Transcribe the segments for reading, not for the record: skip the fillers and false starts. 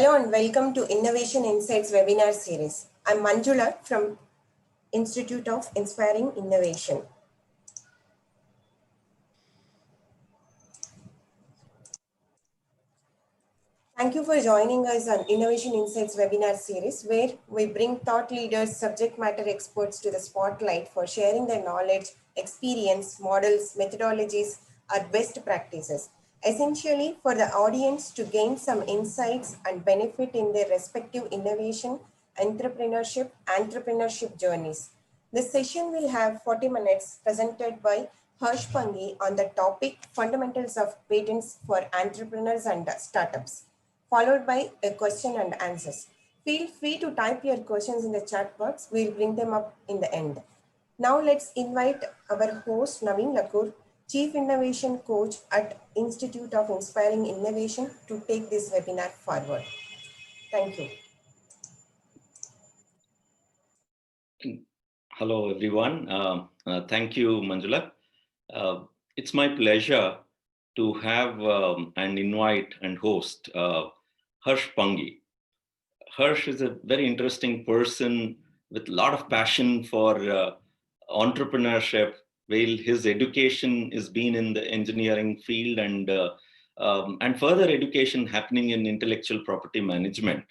Hello and welcome to Innovation Insights webinar series. I'm Manjula from Institute of Inspiring Innovation. Thank you for joining us on Innovation Insights webinar series, where we bring thought leaders, subject matter experts to the spotlight for sharing their knowledge, experience, models, methodologies, or best practices, essentially for the audience to gain some insights and benefit in their respective innovation, entrepreneurship journeys. This session will have 40 minutes presented by Harsh Pangi on the topic Fundamentals of Patents for Entrepreneurs and Startups, followed by a question and answers. Feel free to type your questions in the chat box. We'll bring them up in the end. Now let's invite our host Naveen Lakur, Chief Innovation Coach at Institute of Inspiring Innovation, to take this webinar forward. Thank you. Hello, everyone. Thank you, Manjula. It's my pleasure to have and invite and host Harsh Pangi. Harsh is a very interesting person with a lot of passion for entrepreneurship. While his education is been in the engineering field and further education happening in intellectual property management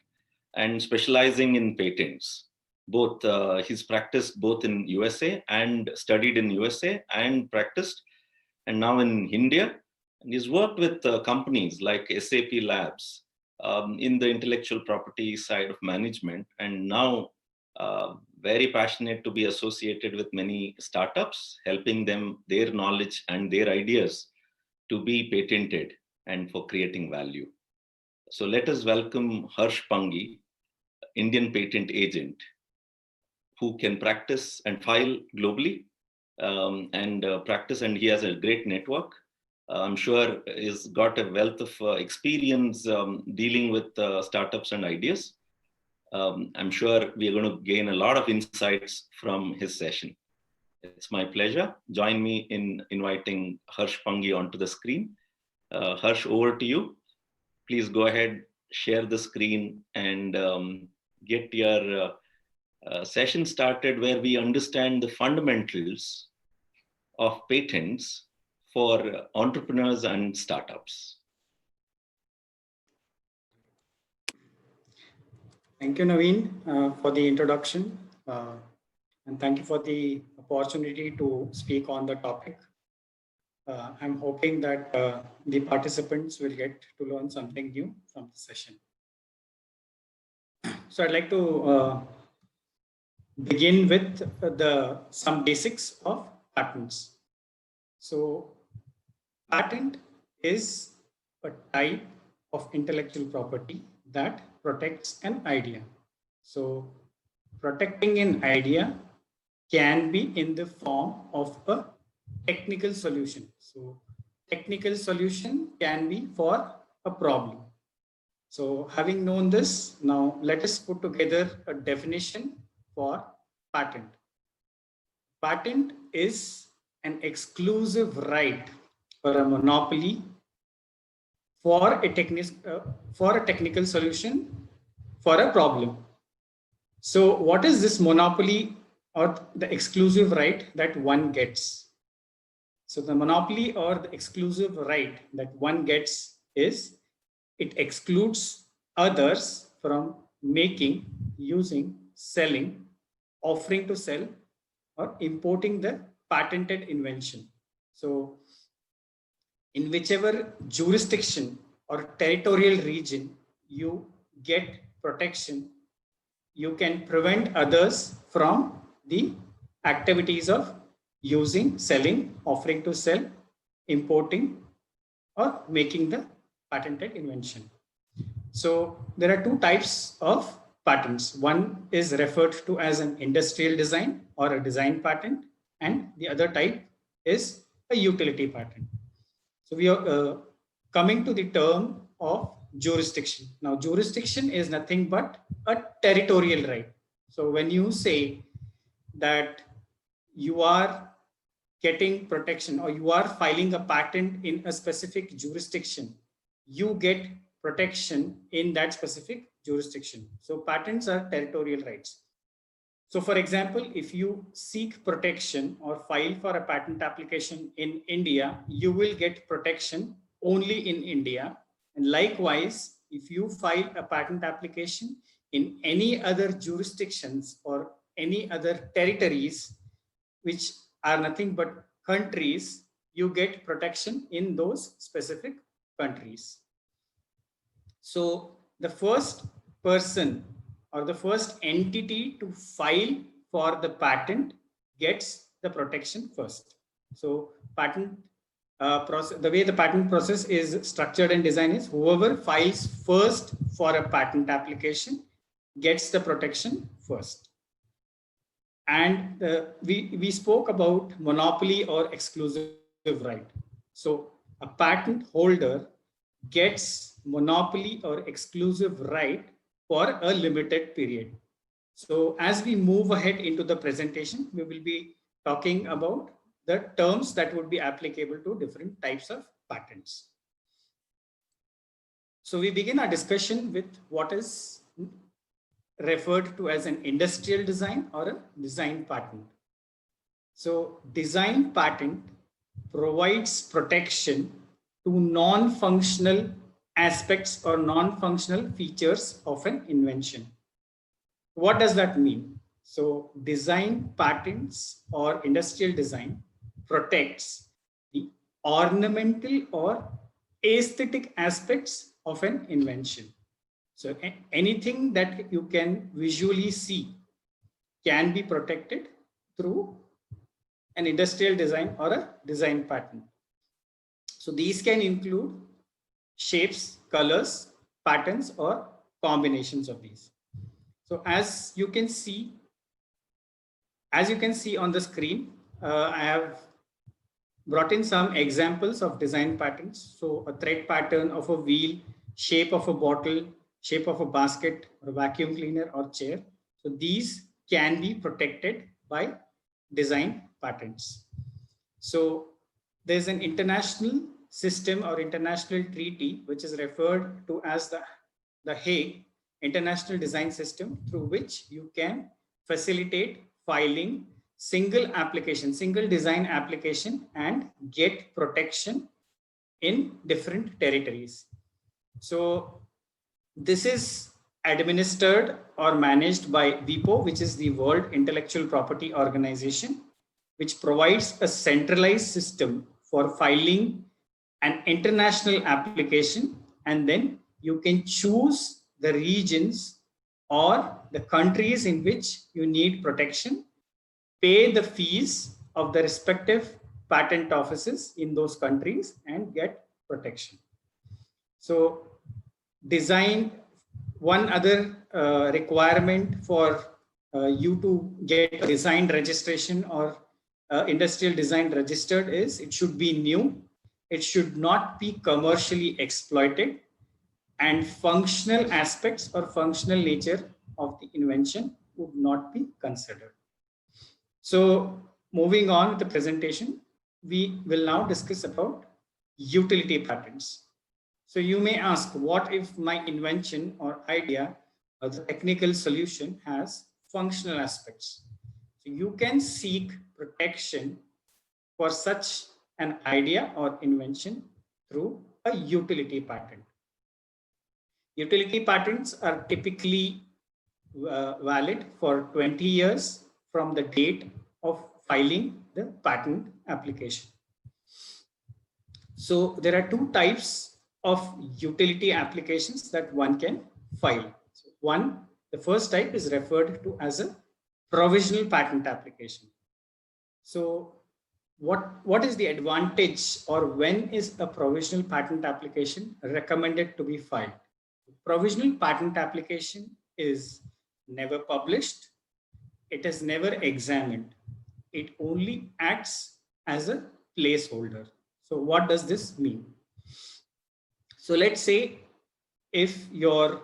and specializing in patents. Both he's practiced both in USA and studied in USA and practiced, and now in India. And he's worked with companies like SAP Labs in the intellectual property side of management, and now very passionate to be associated with many startups, helping them their knowledge and their ideas to be patented and for creating value. So let us welcome Harsh Pangi, Indian patent agent, who can practice and file globally and practice, and he has a great network. I'm sure he's got a wealth of experience dealing with startups and ideas. I'm sure we are going to gain a lot of insights from his session. It's my pleasure. Join me in inviting Harsh Pangi onto the screen. Harsh, over to you. Please go ahead, share the screen, and get your session started, where we understand the fundamentals of patents for entrepreneurs and startups. Thank you, Naveen, for the introduction. And thank you for the opportunity to speak on the topic. I'm hoping that the participants will get to learn something new from the session. So I'd like to begin with some basics of patents. So patent is a type of intellectual property that protects an idea. So protecting an idea can be in the form of a technical solution. So technical solution can be for a problem. So having known this, now let us put together a definition for patent. Patent is an exclusive right or a monopoly for a technical solution for a problem. So what is this monopoly or the exclusive right that one gets? So the monopoly or the exclusive right that one gets is it excludes others from making, using, selling, offering to sell, or importing the patented invention. So in whichever jurisdiction or territorial region you get protection, you can prevent others from the activities of using, selling, offering to sell, importing, or making the patented invention. So there are two types of patents. One is referred to as an industrial design or a design patent, and the other type is a utility patent. So we are coming to the term of jurisdiction. Now, jurisdiction is nothing but a territorial right. So when you say that you are getting protection or you are filing a patent in a specific jurisdiction, you get protection in that specific jurisdiction. So patents are territorial rights. So for example, if you seek protection or file for a patent application in India, you will get protection only in India. And likewise, if you file a patent application in any other jurisdictions or any other territories, which are nothing but countries, you get protection in those specific countries. So the first person or the first entity to file for the patent gets the protection first. So patent process, the way the patent process is structured and designed is whoever files first for a patent application gets the protection first. And we spoke about monopoly or exclusive right. So a patent holder gets monopoly or exclusive right for a limited period. So as we move ahead into the presentation, we will be talking about the terms that would be applicable to different types of patents. So we begin our discussion with what is referred to as an industrial design or a design patent. So design patent provides protection to non-functional aspects or non-functional features of an invention. What does that mean? So design patents or industrial design protects the ornamental or aesthetic aspects of an invention. So anything that you can visually see can be protected through an industrial design or a design patent. So these can include shapes, colors, patterns, or combinations of these. So as you can see on the screen, I have brought in some examples of design patterns. So a thread pattern of a wheel, shape of a bottle, shape of a basket, or a vacuum cleaner or chair. So these can be protected by design patents. So there's an international system or international treaty, which is referred to as the Hague International Design System, through which you can facilitate filing single design application and get protection in different territories. So this is administered or managed by WIPO, which is the World Intellectual Property Organization, which provides a centralized system for filing an international application, and then you can choose the regions or the countries in which you need protection, pay the fees of the respective patent offices in those countries and get protection. So design, one other requirement for you to get a design registration or industrial design registered is it should be new, it should not be commercially exploited, and functional aspects or functional nature of the invention would not be considered. So moving on with the presentation, we will now discuss about utility patents. So you may ask, what if my invention or idea or the technical solution has functional aspects? So you can seek protection for such an idea or invention through a utility patent. Utility patents are typically valid for 20 years from the date of filing the patent application. So there are two types of utility applications that one can file. So the first type is referred to as a provisional patent application. So what is the advantage, or when is a provisional patent application recommended to be filed? Provisional patent application is never published. It is never examined. It only acts as a placeholder. So what does this mean? So let's say if your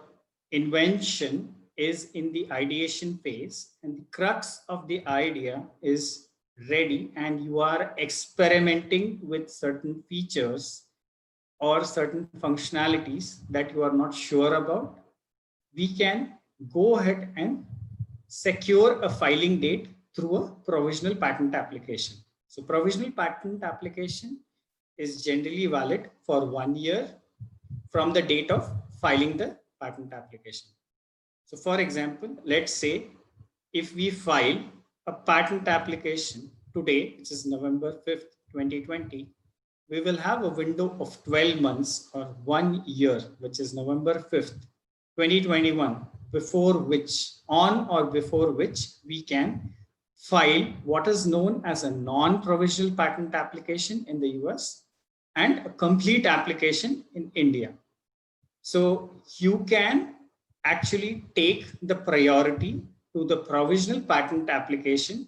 invention is in the ideation phase and the crux of the idea is ready and you are experimenting with certain features or certain functionalities that you are not sure about, we can go ahead and secure a filing date through a provisional patent application. So provisional patent application is generally valid for 1 year from the date of filing the patent application. So for example, let's say if we file a patent application today, which is November 5th, 2020, we will have a window of 12 months or 1 year, which is November 5th, 2021, before which, on or before which we can file what is known as a non-provisional patent application in the US and a complete application in India. So you can actually take the priority to the provisional patent application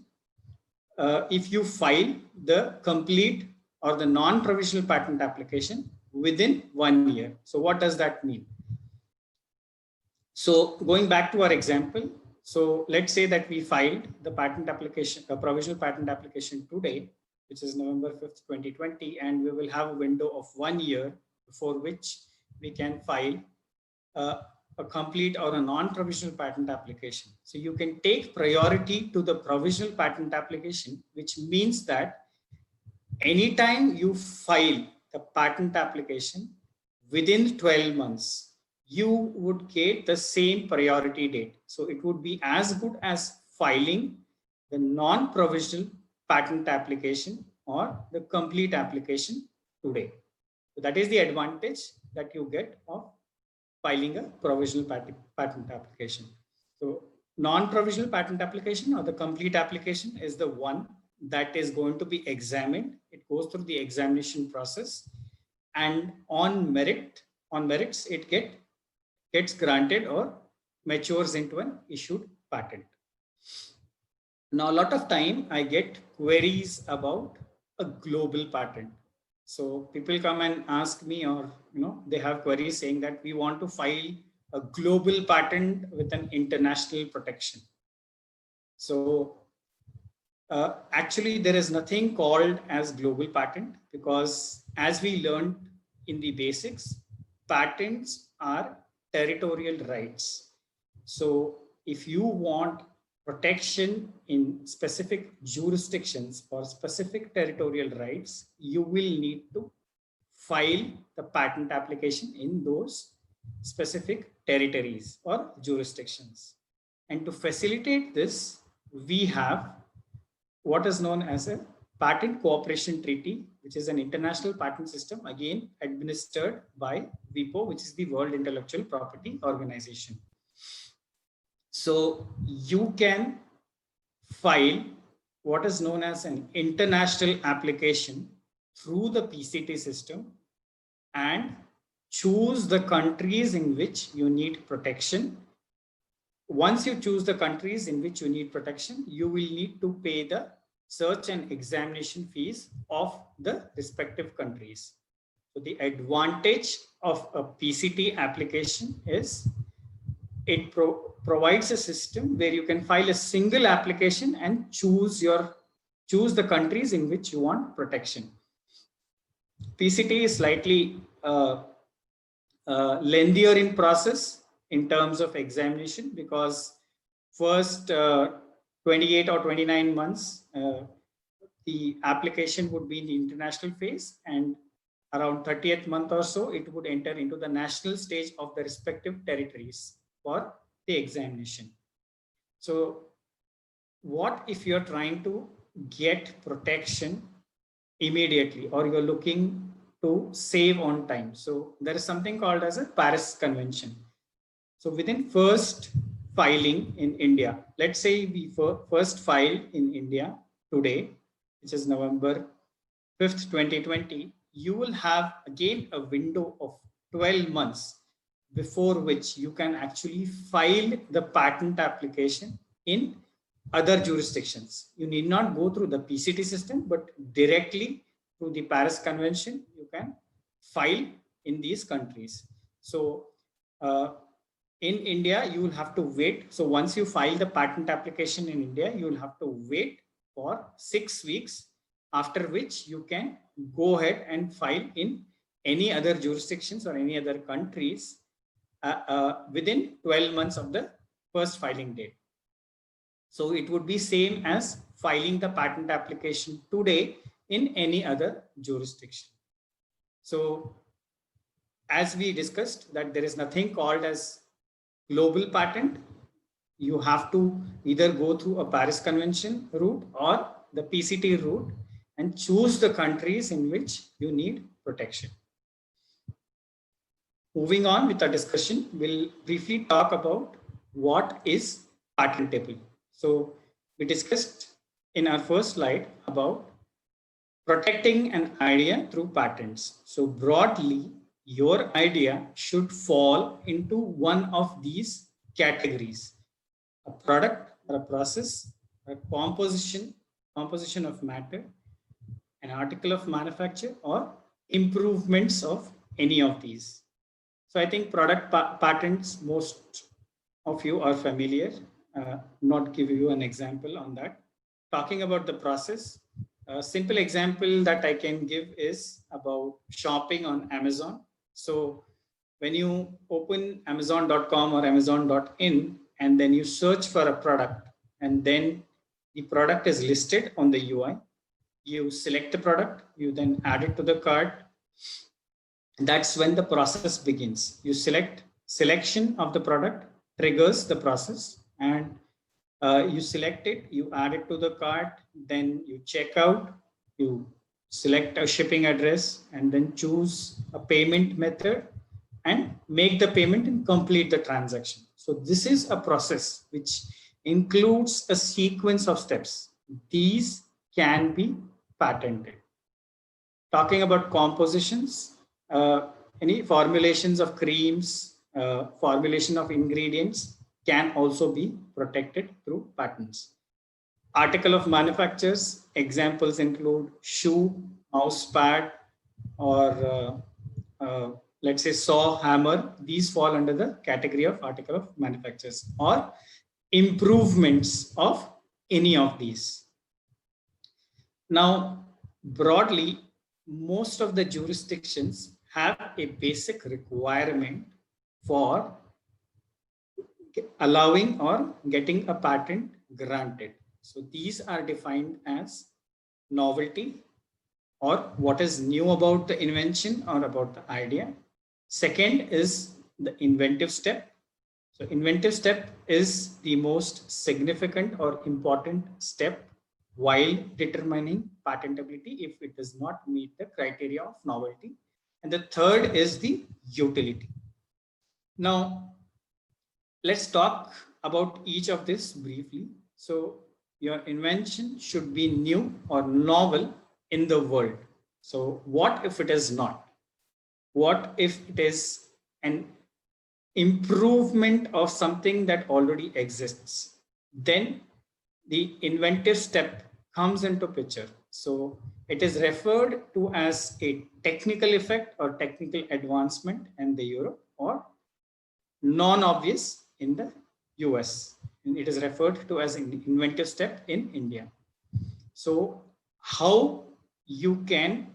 if you file the complete or the non-provisional patent application within 1 year. So what does that mean? So going back to our example, so let's say that we filed the patent application, a provisional patent application today, which is November 5th, 2020, and we will have a window of 1 year before which we can file a complete or a non-provisional patent application. So you can take priority to the provisional patent application, which means that anytime you file the patent application within 12 months, you would get the same priority date. So it would be as good as filing the non-provisional patent application or the complete application today. So that is the advantage that you get of filing a provisional patent application. So non-provisional patent application or the complete application is the one that is going to be examined. It goes through the examination process, and on merits, it gets granted or matures into an issued patent. Now, a lot of time I get queries about a global patent. So people come and ask me, or they have queries saying that we want to file a global patent with an international protection. So actually, there is nothing called as global patent, because as we learned in the basics, patents are territorial rights. So if you want protection in specific jurisdictions or specific territorial rights, you will need to file the patent application in those specific territories or jurisdictions. And to facilitate this, we have what is known as a Patent Cooperation Treaty, which is an international patent system, again administered by WIPO, which is the World Intellectual Property Organization. So you can file what is known as an international application through the PCT system and choose the countries in which you need protection. Once you choose the countries in which you need protection, you will need to pay the search and examination fees of the respective countries. So the advantage of a PCT application is it provides a system where you can file a single application and choose the countries in which you want protection. PCT is slightly lengthier in process in terms of examination, because first 28 or 29 months, the application would be in the international phase, and around 30th month or so, it would enter into the national stage of the respective territories for the examination. So what if you're trying to get protection immediately, or you're looking to save on time? So there is something called as a Paris Convention. So within first filing in India, let's say we first file in India today, which is November 5th, 2020, you will have again a window of 12 months before which you can actually file the patent application in other jurisdictions. You need not go through the PCT system, but directly through the Paris Convention, you can file in these countries. So in India, you will have to wait. So once you file the patent application in India, you will have to wait for 6 weeks, after which you can go ahead and file in any other jurisdictions or any other countries within 12 months of the first filing date. So it would be same as filing the patent application today in any other jurisdiction. So as we discussed, that there is nothing called as global patent. You have to either go through a Paris Convention route or the PCT route and choose the countries in which you need protection. Moving on with our discussion, we'll briefly talk about what is patentable. So we discussed in our first slide about protecting an idea through patents. So broadly, your idea should fall into one of these categories: a product or a process, a composition of matter, an article of manufacture, or improvements of any of these. So I think product patents, most of you are familiar. Not give you an example on that. Talking about the process, a simple example that I can give is about shopping on Amazon. So when you open Amazon.com or Amazon.in and then you search for a product, and then the product is listed on the UI, you select the product, you then add it to the cart. That's when the process begins. You selection of the product triggers the process, and you select it, you add it to the cart, then you check out, you select a shipping address, and then choose a payment method and make the payment and complete the transaction. So this is a process which includes a sequence of steps. These can be patented. Talking about compositions, any formulations of creams, formulation of ingredients can also be protected through patents. Article of manufactures, examples include shoe, mouse pad, or let's say saw, hammer. These fall under the category of article of manufactures, or improvements of any of these. Now, broadly, most of the jurisdictions have a basic requirement for allowing or getting a patent granted. So these are defined as novelty, or what is new about the invention or about the idea. Second is the inventive step. So inventive step is the most significant or important step while determining patentability if it does not meet the criteria of novelty. And the third is the utility. Now, let's talk about each of this briefly. So your invention should be new or novel in the world. So what if it is not? What if it is an improvement of something that already exists? Then the inventive step comes into picture. So it is referred to as a technical effect or technical advancement in the Europe, or non-obvious in the US. And it is referred to as an inventive step in India. So how you can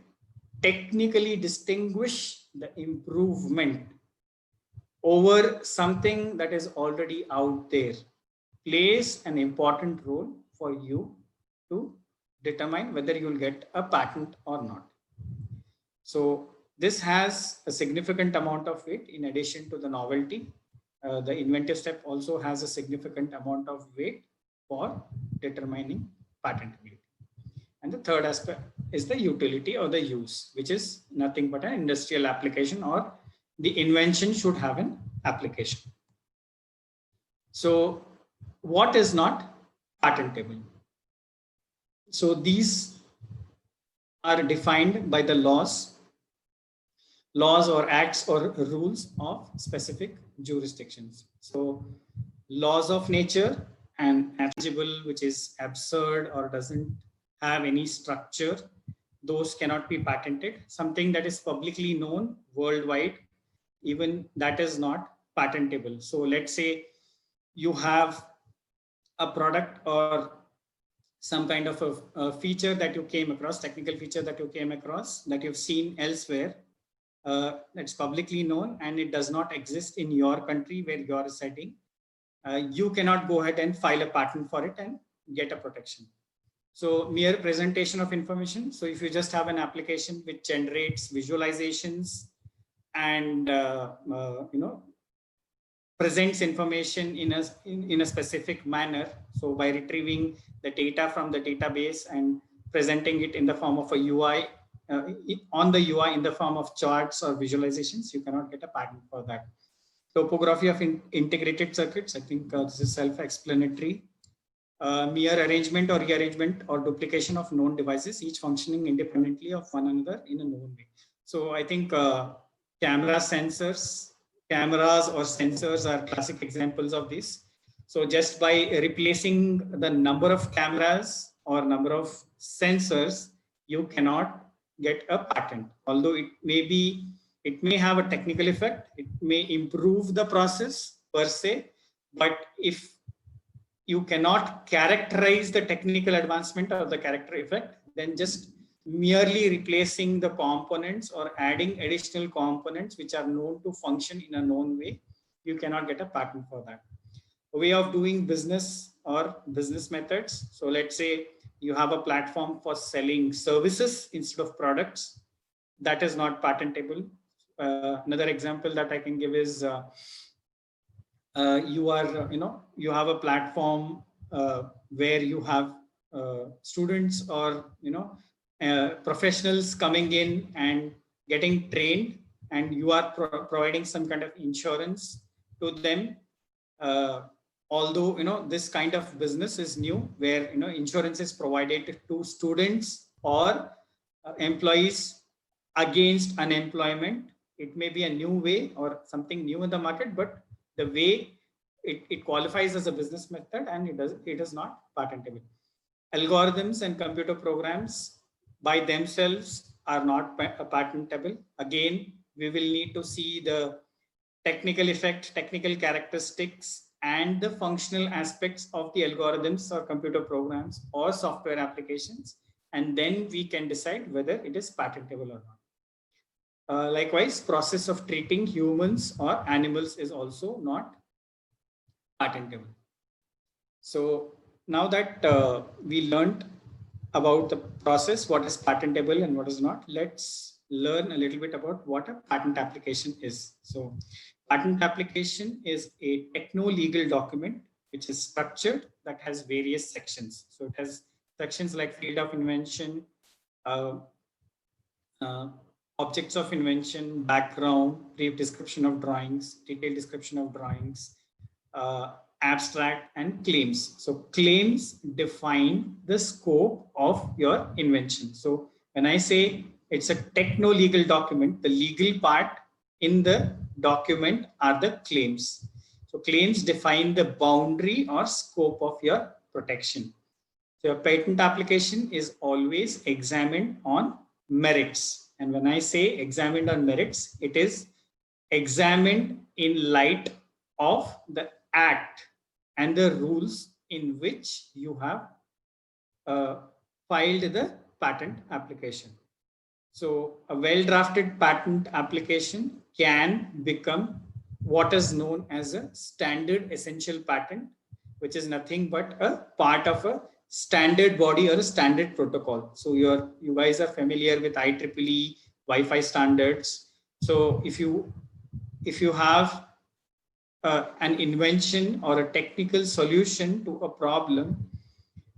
technically distinguish the improvement over something that is already out there plays an important role for you to determine whether you will get a patent or not. So this has a significant amount of weight in addition to the novelty. The inventive step also has a significant amount of weight for determining patentability. And the third aspect is the utility or the use, which is nothing but an industrial application, or the invention should have an application. So what is not patentable? So these are defined by the laws or acts or rules of specific jurisdictions. So laws of nature, and tangible, which is absurd or doesn't have any structure, those cannot be patented. Something that is publicly known worldwide, even that is not patentable. So let's say you have a product or some kind of a feature that you came across, technical feature that you came across, that you've seen elsewhere, It's publicly known and it does not exist in your country where you're residing, you cannot go ahead and file a patent for it and get a protection. So mere presentation of information. So if you just have an application which generates visualizations and presents information in a specific manner. So by retrieving the data from the database and presenting it in the form of a UI, on the UI in the form of charts or visualizations, you cannot get a patent for that. Topography of integrated circuits, I think this is self-explanatory. Mere arrangement or rearrangement or duplication of known devices, each functioning independently of one another in a known way. So I think cameras or sensors are classic examples of this. So just by replacing the number of cameras or number of sensors, you cannot get a patent. Although it may have a technical effect, it may improve the process per se, but if you cannot characterize the technical advancement or the character effect, then just merely replacing the components or adding additional components which are known to function in a known way, you cannot get a patent for that. A way of doing business or business methods. So let's say you have a platform for selling services instead of products. That is not patentable. Another example that I can give is you have a platform where you have students or professionals coming in and getting trained, and you are providing some kind of insurance to them. Although this kind of business is new, where insurance is provided to students or employees against unemployment. It may be a new way or something new in the market, but the way it qualifies as a business method, and it is not patentable. Algorithms and computer programs by themselves are not patentable. Again, we will need to see the technical effect, technical characteristics, and the functional aspects of the algorithms or computer programs or software applications, and then we can decide whether it is patentable or not. Likewise, process of treating humans or animals is also not patentable. So now that we learned about the process, what is patentable and what is not, let's learn a little bit about what a patent application is. So patent application is a techno-legal document which is structured, that has various sections. So it has sections like field of invention, objects of invention, background, brief description of drawings, detailed description of drawings, abstract, and claims. So claims define the scope of your invention. So when I say it's a techno-legal document, the legal part in the document are the claims. So claims define the boundary or scope of your protection. So your patent application is always examined on merits. And when I say examined on merits, it is examined in light of the act and the rules in which you have filed the patent application. So a well-drafted patent application can become what is known as a standard essential patent, which is nothing but a part of a standard body or a standard protocol. So you guys are familiar with IEEE Wi-Fi standards. So if you have an invention or a technical solution to a problem,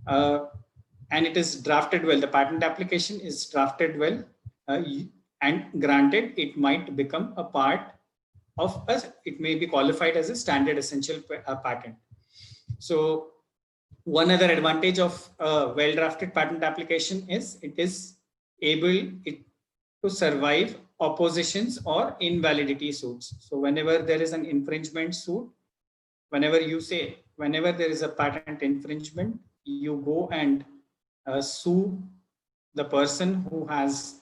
and it is drafted well, the patent application is drafted well, and granted, it might become a part of it may be qualified as a standard essential patent. So one other advantage of a well-drafted patent application is it is able to survive oppositions or invalidity suits. So whenever there is an infringement suit, whenever there is a patent infringement, you go and sue the person who has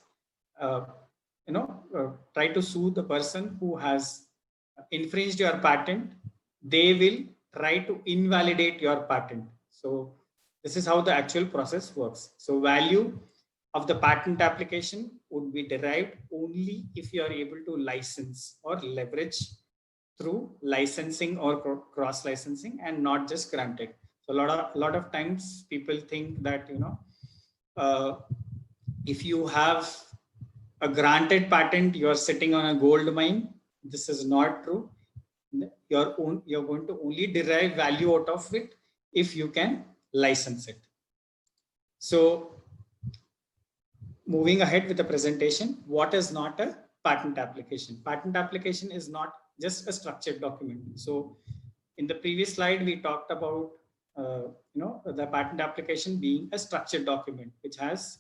try to sue the person who has infringed your patent. They will try to invalidate your patent. So this is how the actual process works. So value of the patent application would be derived only if you are able to license or leverage through licensing or cross licensing, and not just granted. So a lot of times people think that, if you have a granted patent, you are sitting on a gold mine. This is not true. You're going to only derive value out of it if you can license it. So moving ahead with the presentation, what is not a patent application? Patent application is not just a structured document. So in the previous slide, we talked about the patent application being a structured document, which has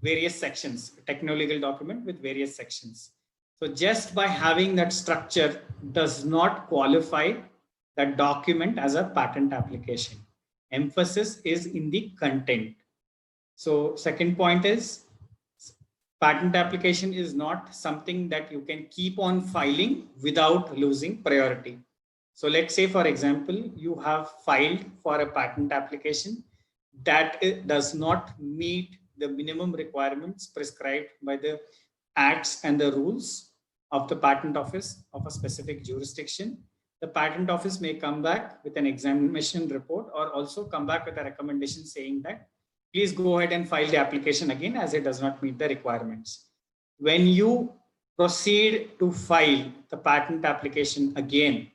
various sections, a techno-legal document with various sections. So just by having that structure does not qualify that document as a patent application. Emphasis is in the content. So second point is, patent application is not something that you can keep on filing without losing priority. So let's say, for example, you have filed for a patent application that does not meet the minimum requirements prescribed by the acts and the rules of the patent office of a specific jurisdiction. The patent office may come back with an examination report, or also come back with a recommendation saying that please go ahead and file the application again, as it does not meet the requirements. When you proceed to file the patent application again,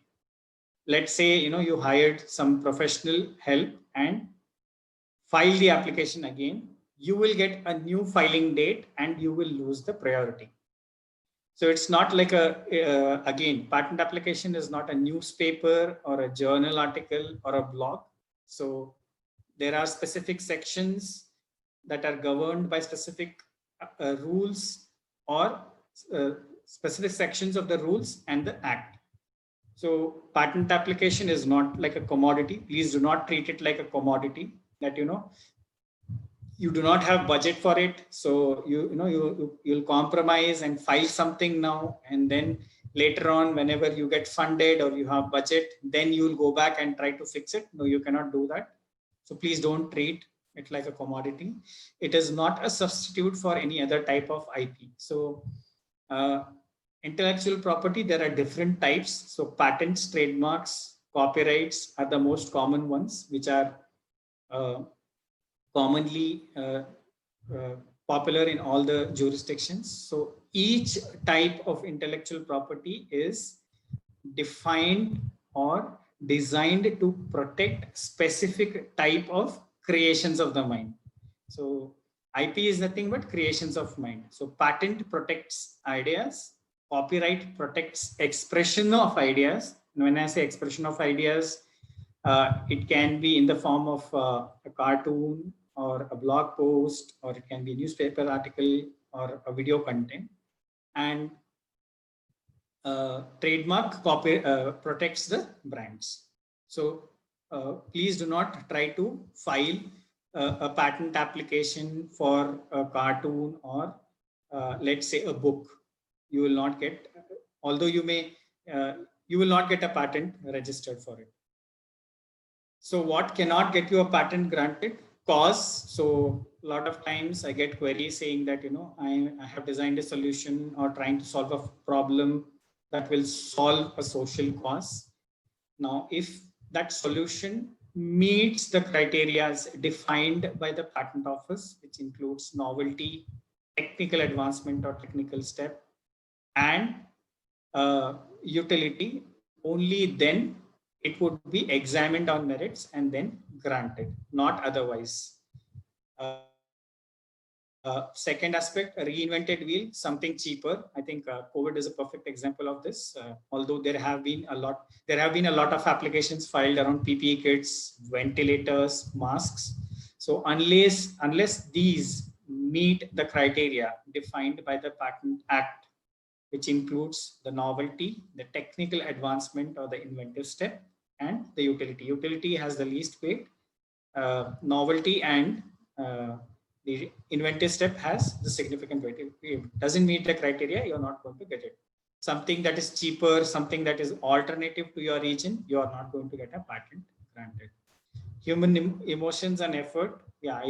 let's say you hired some professional help and file the application again, you will get a new filing date and you will lose the priority. So it's not like again, patent application is not a newspaper or a journal article or a blog. So there are specific sections that are governed by specific rules, or specific sections of the rules and the act. So patent application is not like a commodity. Please do not treat it like a commodity that, you do not have budget for it. So you'll compromise and file something now, and then later on, whenever you get funded or you have budget, then you'll go back and try to fix it. No, you cannot do that. So please don't treat it like a commodity. It is not a substitute for any other type of IP. So intellectual property, there are different types. So patents, trademarks, copyrights are the most common ones, which are commonly popular in all the jurisdictions. So each type of intellectual property is defined or designed to protect specific type of creations of the mind. So IP is nothing but creations of mind. So patent protects ideas, copyright protects expression of ideas. When I say expression of ideas, it can be in the form of a cartoon or a blog post, or it can be a newspaper article or a video content. And trademark protects the brands. So please do not try to file a patent application for a cartoon or let's say a book. You will not get, although you may, you will not get a patent registered for it. So what cannot get you a patent granted? Cause. So a lot of times I get queries saying that, I have designed a solution or trying to solve a problem that will solve a social cause. Now, if that solution meets the criteria defined by the patent office, which includes novelty, technical advancement or technical step, and utility, only then it would be examined on merits and then granted, not otherwise. Second aspect, a reinvented wheel, something cheaper. I think COVID is a perfect example of this. Although there have been a lot of applications filed around PPE kits, ventilators, masks. So unless these meet the criteria defined by the Patent Act, which includes the novelty, the technical advancement or the inventive step, and the utility. Utility has the least weight. Novelty and the inventive step has the significant weight. If it doesn't meet the criteria, you're not going to get it. Something that is cheaper, something that is alternative to your region, you are not going to get a patent granted. Human emotions and effort. Yeah,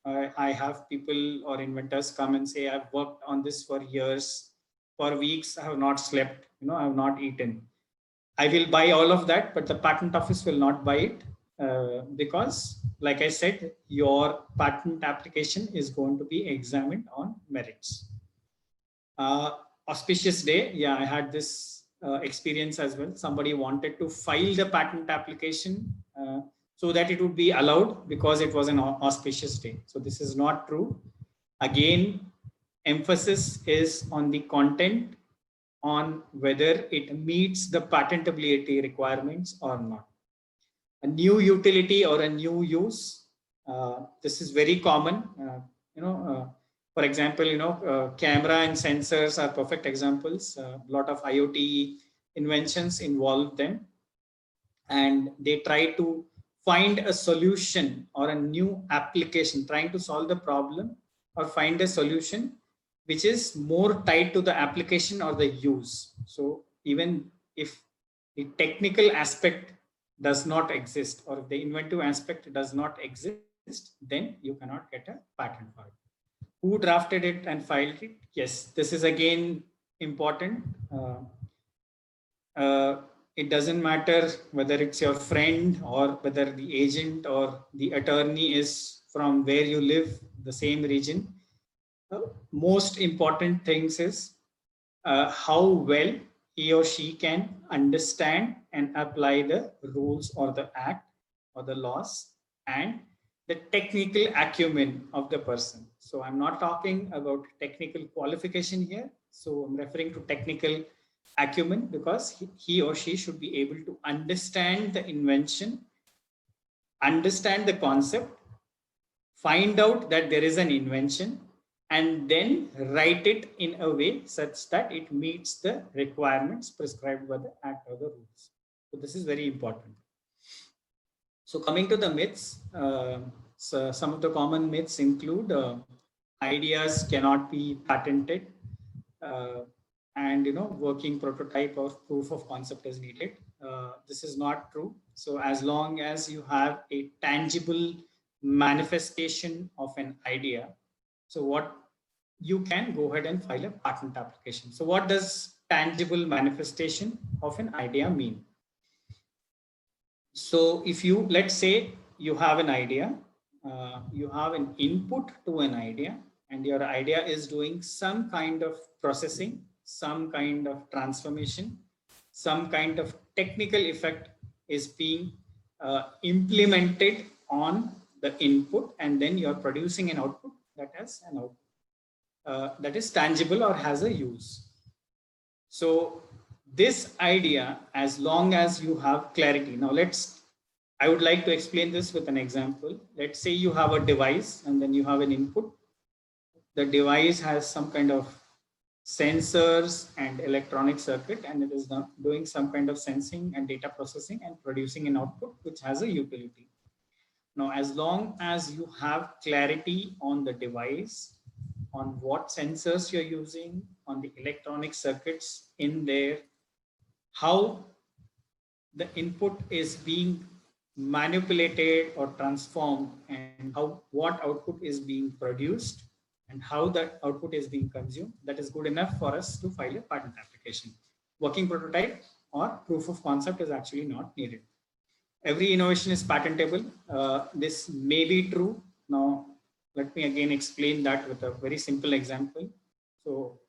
I have people or inventors come and say, I've worked on this for years, for weeks, I have not slept, I have not eaten. I will buy all of that, but the patent office will not buy it because, like I said, your patent application is going to be examined on merits. Auspicious day. Yeah, I had this experience as well. Somebody wanted to file the patent application so that it would be allowed because it was an auspicious day. So this is not true. Again, emphasis is on the content, on whether it meets the patentability requirements or not. A new utility or a new use, this is very common. For example, camera and sensors are perfect examples. A lot of IoT inventions involve them, and they try to find a solution or a new application, trying to solve the problem or find a solution which is more tied to the application or the use. So even if the technical aspect does not exist, or if the inventive aspect does not exist, then you cannot get a patent for it. Who drafted it and filed it? Yes, this is again important. It doesn't matter whether it's your friend or whether the agent or the attorney is from where you live, the same region. Most important things is how well he or she can understand and apply the rules or the act or the laws, and the technical acumen of the person. So I'm not talking about technical qualification here. So I'm referring to technical acumen because he or she should be able to understand the invention, understand the concept, find out that there is an invention, and then write it in a way such that it meets the requirements prescribed by the act or the rules. So this is very important. So coming to the myths, so some of the common myths include ideas cannot be patented, and working prototype or proof of concept is needed. This is not true. So as long as you have a tangible manifestation of an idea, so what you can go ahead and file a patent application. So what does tangible manifestation of an idea mean? So if you, let's say you have an idea, you have an input to an idea, and your idea is doing some kind of processing, some kind of transformation, some kind of technical effect is being implemented on the input, and then you're producing an output that has an output that is tangible or has a use. So this idea, as long as you have clarity. Now I would like to explain this with an example. Let's say you have a device and then you have an input. The device has some kind of sensors and electronic circuit, and it is doing some kind of sensing and data processing and producing an output which has a utility. Now, as long as you have clarity on the device, on what sensors you're using, on the electronic circuits in there, how the input is being manipulated or transformed, and what output is being produced, and how that output is being consumed, that is good enough for us to file a patent application. Working prototype or proof of concept is actually not needed. Every innovation is patentable. This may be true. Now, let me again explain that with a very simple example. So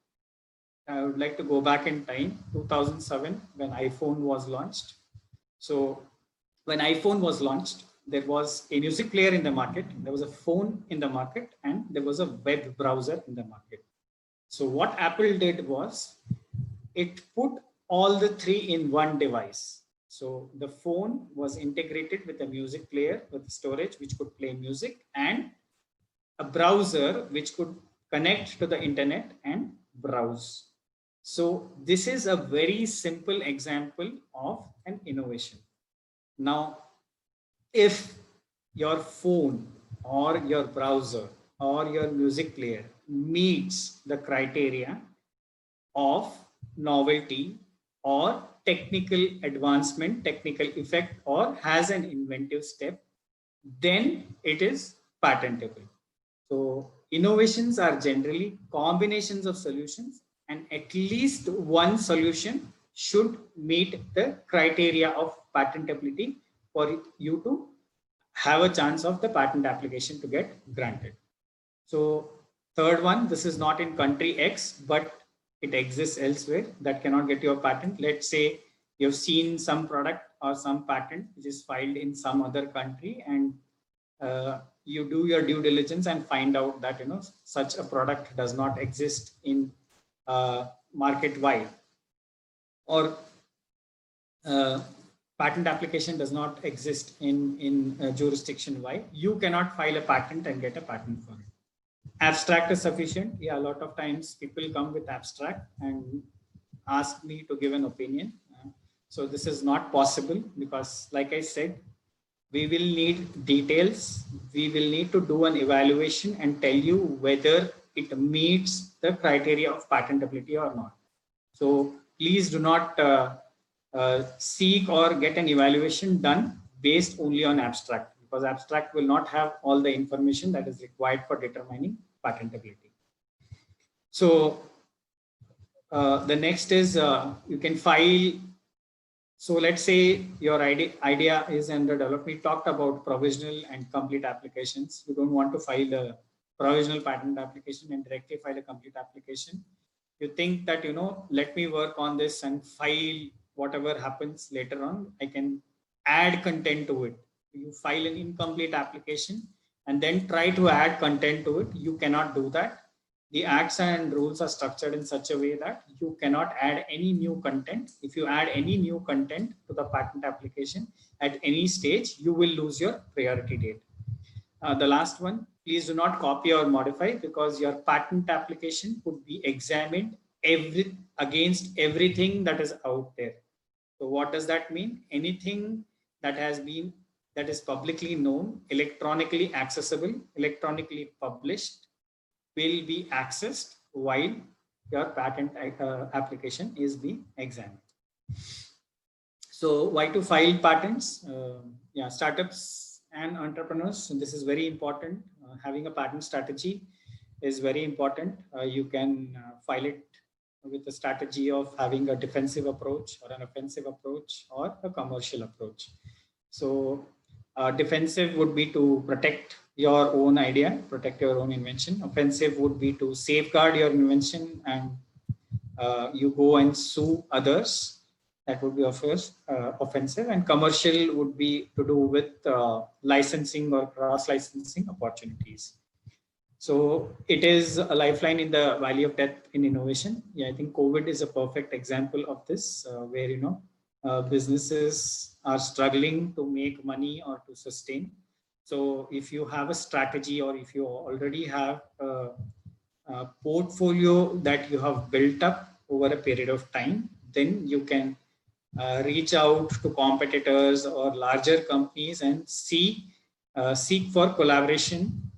I would like to go back in time, 2007, when iPhone was launched. So when iPhone was launched, there was a music player in the market, there was a phone in the market, and there was a web browser in the market. So what Apple did was, it put all the three in one device. So the phone was integrated with a music player with storage which could play music, and a browser which could connect to the internet and browse. So this is a very simple example of an innovation. Now, if your phone or your browser or your music player meets the criteria of novelty or technical advancement, technical effect, or has an inventive step, then it is patentable. So innovations are generally combinations of solutions, and at least one solution should meet the criteria of patentability for you to have a chance of the patent application to get granted. So third one, this is not in country X, but it exists elsewhere, that cannot get you a patent. Let's say you've seen some product or some patent which is filed in some other country, and you do your due diligence and find out that such a product does not exist in market wide, or patent application does not exist in jurisdiction wide. You cannot file a patent and get a patent for it. Abstract is sufficient. Yeah, a lot of times people come with abstract and ask me to give an opinion. So this is not possible because, like I said, we will need details. We will need to do an evaluation and tell you whether it meets the criteria of patentability or not. So please do not seek or get an evaluation done based only on abstract, because abstract will not have all the information that is required for determining patentability. So the next is you can file. So let's say your idea is under development. We talked about provisional and complete applications. You don't want to file a provisional patent application and directly file a complete application. You think that, let me work on this and file whatever happens later on. I can add content to it. You file an incomplete application and then try to add content to it. You cannot do that. The acts and rules are structured in such a way that you cannot add any new content. If you add any new content to the patent application at any stage, you will lose your priority date. The last one, please do not copy or modify, because your patent application could be examined against everything that is out there. So what does that mean? Anything that is publicly known, electronically accessible, electronically published, will be accessed while your patent application is being examined. So why to file patents? Startups and entrepreneurs, and this is very important. Having a patent strategy is very important. You can file it with a strategy of having a defensive approach or an offensive approach or a commercial approach. So defensive would be to protect your own idea, protect your own invention. Offensive would be to safeguard your invention and you go and sue others. That would be offensive. And commercial would be to do with licensing or cross-licensing opportunities. So it is a lifeline in the valley of death in innovation. Yeah, I think COVID is a perfect example of this, where businesses are struggling to make money or to sustain. So if you have a strategy, or if you already have a portfolio that you have built up over a period of time, then you can reach out to competitors or larger companies and seek for collaboration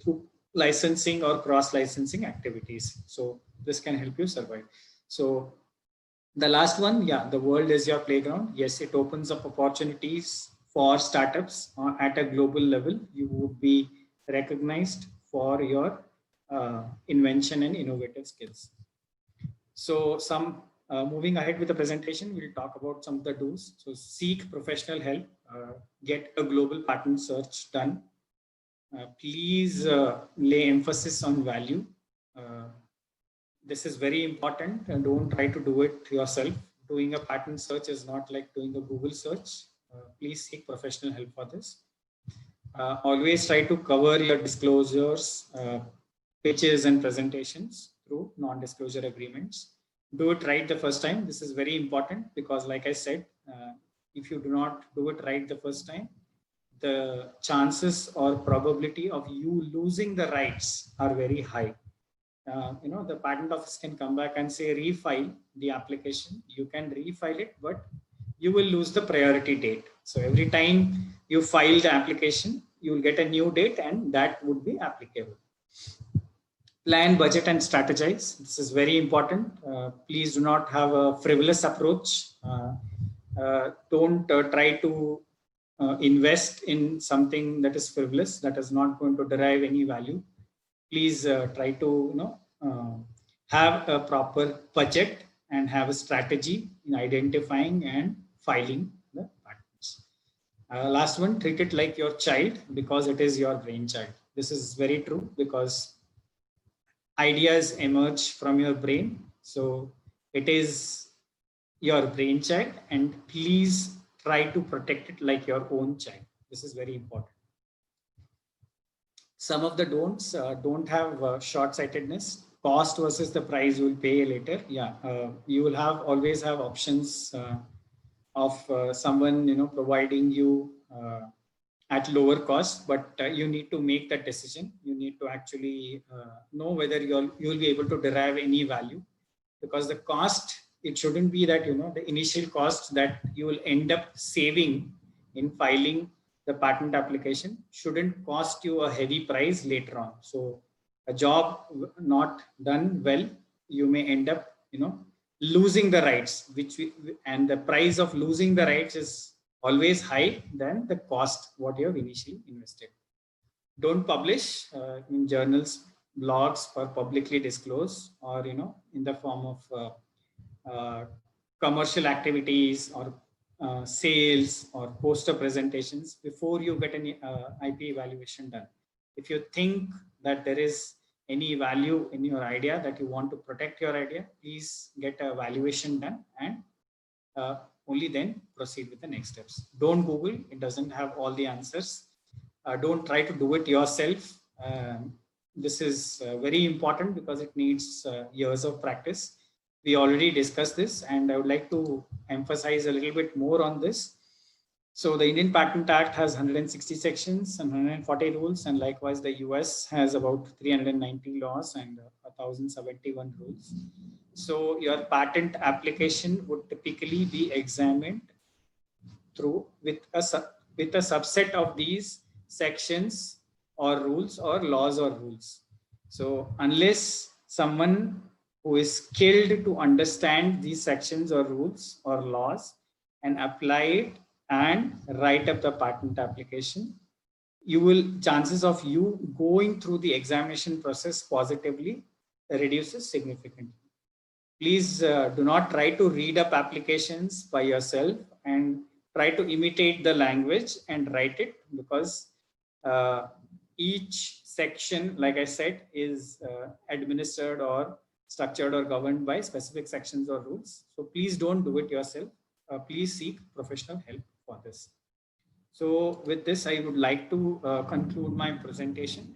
through licensing or cross-licensing activities. So this can help you survive. So the last one, the world is your playground. Yes, it opens up opportunities for startups at a global level. You would be recognized for your invention and innovative skills. So moving ahead with the presentation, we'll talk about some of the do's. So seek professional help, get a global patent search done. Please lay emphasis on value. This is very important, and don't try to do it yourself. Doing a patent search is not like doing a Google search. Please seek professional help for this. Always try to cover your disclosures, pitches and presentations through non-disclosure agreements. Do it right the first time. This is very important because, like I said, if you do not do it right the first time, the chances or probability of you losing the rights are very high. The patent office can come back and say refile the application. You can refile it, but you will lose the priority date. So every time you file the application, you will get a new date and that would be applicable. Plan, budget and strategize. This is very important. Please do not have a frivolous approach. Don't try to invest in something that is frivolous, that is not going to derive any value. please try to have a proper budget and have a strategy in identifying and filing the patents. Last one, treat it like your child because it is your brainchild. This is very true because ideas emerge from your brain. So it is your brainchild, and please try to protect it like your own child. This is very important. Some of the don'ts, don't have short-sightedness. Cost versus the price you will pay later. Yeah, you will always have options of someone providing you at lower cost, but you need to make that decision. You need to actually know whether you'll be able to derive any value, because the cost, it shouldn't be that the initial cost that you will end up saving in filing the patent application shouldn't cost you a heavy price later on. So a job not done well, you may end up losing the rights, and the price of losing the rights is always high than the cost what you have initially invested. Don't publish in journals, blogs, or publicly disclose, or in the form of commercial activities or sales or poster presentations before you get any IP evaluation done. If you think that there is any value in your idea, that you want to protect your idea, please get a valuation done, and only then proceed with the next steps. Don't Google, it doesn't have all the answers. Don't try to do it yourself. This is very important because it needs years of practice. We already discussed this, and I would like to emphasize a little bit more on this. So the Indian Patent Act has 160 sections and 140 rules, and likewise the US has about 390 laws and 1071 rules. So your patent application would typically be examined through with a subset of these sections or rules or laws or rules. So unless someone who is skilled to understand these sections or rules or laws and apply it and write up the patent application, chances of you going through the examination process positively reduces significantly. Please do not try to read up applications by yourself and try to imitate the language and write it, because each section, like I said, is administered or structured or governed by specific sections or rules. So please don't do it yourself. Please seek professional help for this. So with this, I would like to conclude my presentation.